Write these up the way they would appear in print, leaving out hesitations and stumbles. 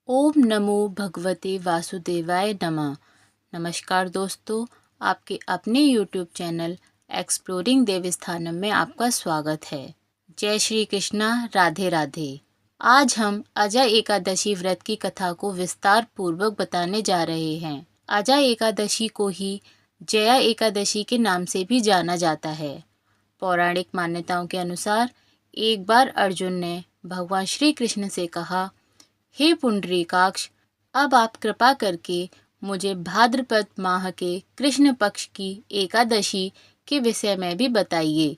ओम नमो भगवते वासुदेवाय नमः। नमस्कार दोस्तों, आपके अपने YouTube चैनल एक्सप्लोरिंग देवस्थानम में आपका स्वागत है। जय श्री कृष्णा, राधे राधे। आज हम अजय एकादशी व्रत की कथा को विस्तार पूर्वक बताने जा रहे हैं। अजय एकादशी को ही जया एकादशी के नाम से भी जाना जाता है। पौराणिक मान्यताओं के अनुसार एक बार अर्जुन ने भगवान श्री कृष्ण से कहा, हे पुंडरीकाक्ष, अब आप कृपा करके मुझे भाद्रपद माह के कृष्ण पक्ष की एकादशी के विषय में भी बताइए।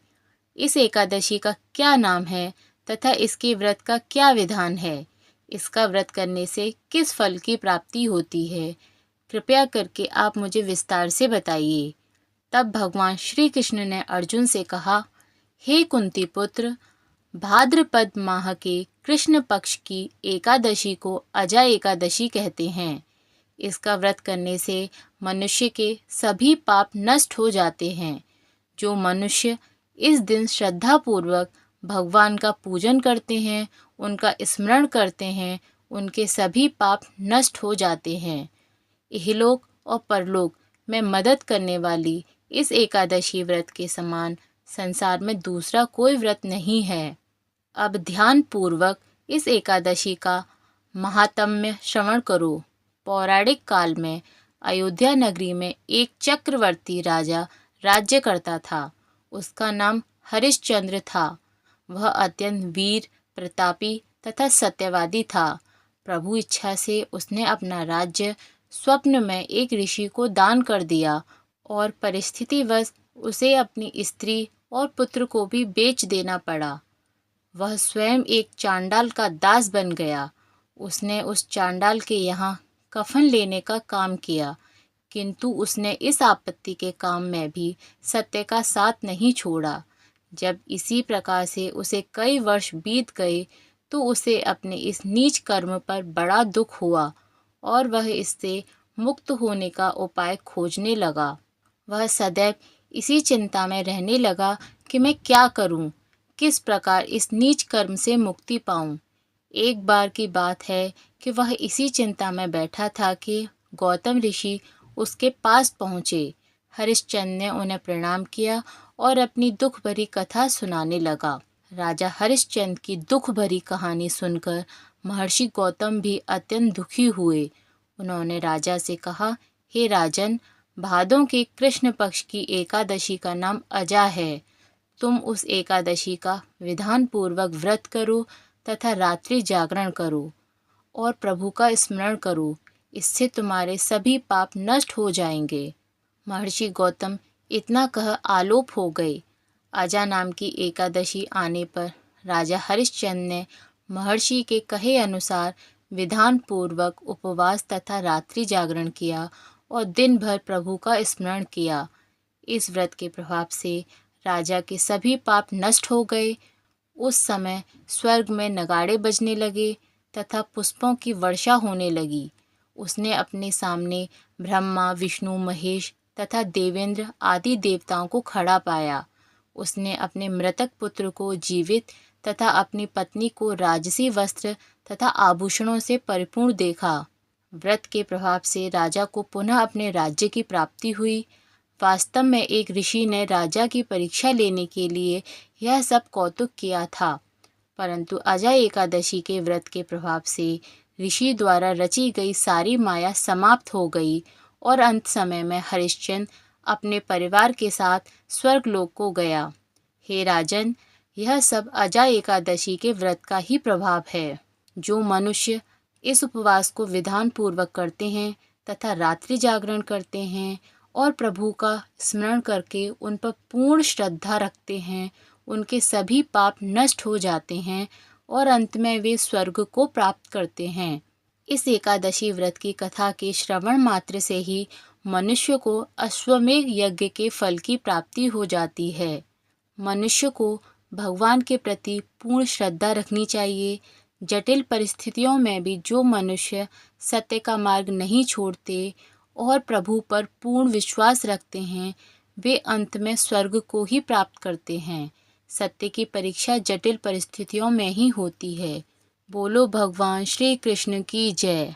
इस एकादशी का क्या नाम है तथा इसके व्रत का क्या विधान है? इसका व्रत करने से किस फल की प्राप्ति होती है? कृपया करके आप मुझे विस्तार से बताइए। तब भगवान श्री कृष्ण ने अर्जुन से कहा, हे कुंती पुत्र, भाद्रपद माह के कृष्ण पक्ष की एकादशी को अजय एकादशी कहते हैं। इसका व्रत करने से मनुष्य के सभी पाप नष्ट हो जाते हैं। जो मनुष्य इस दिन श्रद्धापूर्वक भगवान का पूजन करते हैं, उनका स्मरण करते हैं, उनके सभी पाप नष्ट हो जाते हैं। इहलोक और परलोक में मदद करने वाली इस एकादशी व्रत के समान संसार में दूसरा कोई व्रत नहीं है। अब ध्यान पूर्वक इस एकादशी का महात्म्य श्रवण करो। पौराणिक काल में अयोध्या नगरी में एक चक्रवर्ती राजा राज्य करता था। उसका नाम हरिश्चंद्र था। वह अत्यंत वीर, प्रतापी तथा सत्यवादी था। प्रभु इच्छा से उसने अपना राज्य स्वप्न में एक ऋषि को दान कर दिया और परिस्थितिवश उसे अपनी स्त्री और पुत्र को भी बेच देना पड़ा। वह स्वयं एक चांडाल का दास बन गया। उसने उस चांडाल के यहाँ कफन लेने का काम किया, किंतु उसने इस आपत्ति के काम में भी सत्य का साथ नहीं छोड़ा। जब इसी प्रकार से उसे कई वर्ष बीत गए तो उसे अपने इस नीच कर्म पर बड़ा दुख हुआ और वह इससे मुक्त होने का उपाय खोजने लगा। वह सदैव इसी चिंता में रहने लगा कि मैं क्या करूं, किस प्रकार इस नीच कर्म से मुक्ति पाऊं। एक बार की बात है कि वह इसी चिंता में बैठा था कि गौतम ऋषि उसके पास पहुँचे। हरिश्चंद्र ने उन्हें प्रणाम किया और अपनी दुख भरी कथा सुनाने लगा। राजा हरिश्चंद्र की दुख भरी कहानी सुनकर महर्षि गौतम भी अत्यंत दुखी हुए। उन्होंने राजा से कहा, हे राजन, भादों के कृष्ण पक्ष की एकादशी का नाम अजा है। तुम उस एकादशी का विधान पूर्वक व्रत करो तथा रात्रि जागरण करो और प्रभु का स्मरण करो। इससे तुम्हारे सभी पाप नष्ट हो जाएंगे। महर्षि गौतम इतना कह आलोप हो गए। अजा नाम की एकादशी आने पर राजा हरिश्चंद्र ने महर्षि के कहे अनुसार विधान पूर्वक उपवास तथा रात्रि जागरण किया और दिन भर प्रभु का स्मरण किया। इस व्रत के प्रभाव से राजा के सभी पाप नष्ट हो गए। उस समय स्वर्ग में नगाड़े बजने लगे तथा पुष्पों की वर्षा होने लगी। उसने अपने सामने ब्रह्मा, विष्णु, महेश तथा देवेंद्र आदि देवताओं को खड़ा पाया। उसने अपने मृतक पुत्र को जीवित तथा अपनी पत्नी को राजसी वस्त्र तथा आभूषणों से परिपूर्ण देखा। व्रत के प्रभाव से राजा को पुनः अपने राज्य की प्राप्ति हुई। वास्तव में एक ऋषि ने राजा की परीक्षा लेने के लिए यह सब कौतुक किया था, परंतु अजय एकादशी के व्रत के प्रभाव से ऋषि द्वारा रची गई सारी माया समाप्त हो गई और अंत समय में हरिश्चंद्र अपने परिवार के साथ स्वर्गलोक को गया। हे राजन, यह सब अजय एकादशी के व्रत का ही प्रभाव है। जो मनुष्य इस उपवास को विधान पूर्वक करते हैं तथा रात्रि जागरण करते हैं और प्रभु का स्मरण करके उन पर पूर्ण श्रद्धा रखते हैं, उनके सभी पाप नष्ट हो जाते हैं और अंत में वे स्वर्ग को प्राप्त करते हैं। इस एकादशी व्रत की कथा के श्रवण मात्र से ही मनुष्य को अश्वमेध यज्ञ के फल की प्राप्ति हो जाती है। मनुष्य को भगवान के प्रति पूर्ण श्रद्धा रखनी चाहिए। जटिल परिस्थितियों में भी जो मनुष्य सत्य का मार्ग नहीं छोड़ते और प्रभु पर पूर्ण विश्वास रखते हैं, वे अंत में स्वर्ग को ही प्राप्त करते हैं। सत्य की परीक्षा जटिल परिस्थितियों में ही होती है। बोलो भगवान श्री कृष्ण की जय।